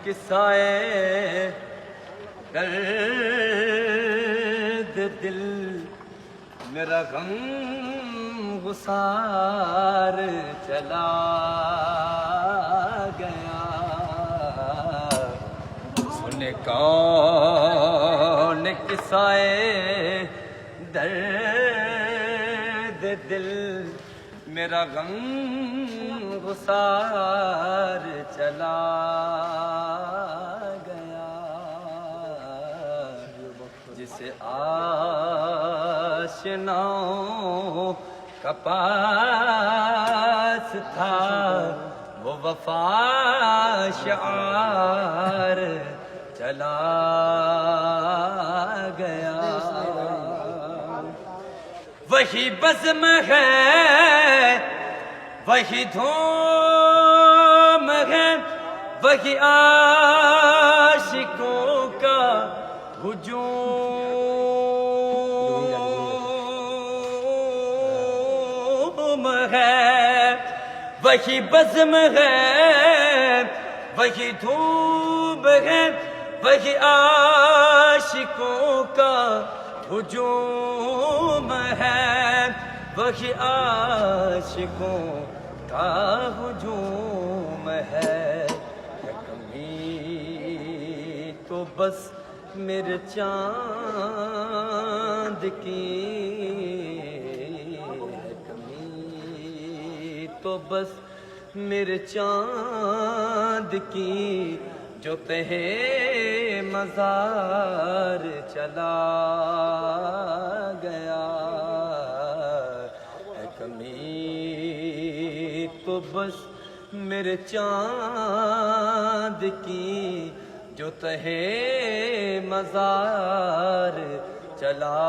قصائے درد دل میرا غم گسار چلا گیا سنے کون قصائے درد دل میرا غم گسار چلا گیا جسے آشناؤں کا پاس تھا وہ وفا شعار چلا گیا وہی بزم ہے وہی دھوم ہے وہی عاشقوں کا ہجوم ہے وہی بزم ہے وہی دھوم ہے وہی عاشقوں کا ہجوم ہے وہی عاشقوں کا ہجوم ہے کمی تو بس میرے چاند کی کمی تو بس میرے چاند کی جو تہے مزار چلا گیا کمی تو بس میرے چاند کی جو تہے مزار چلا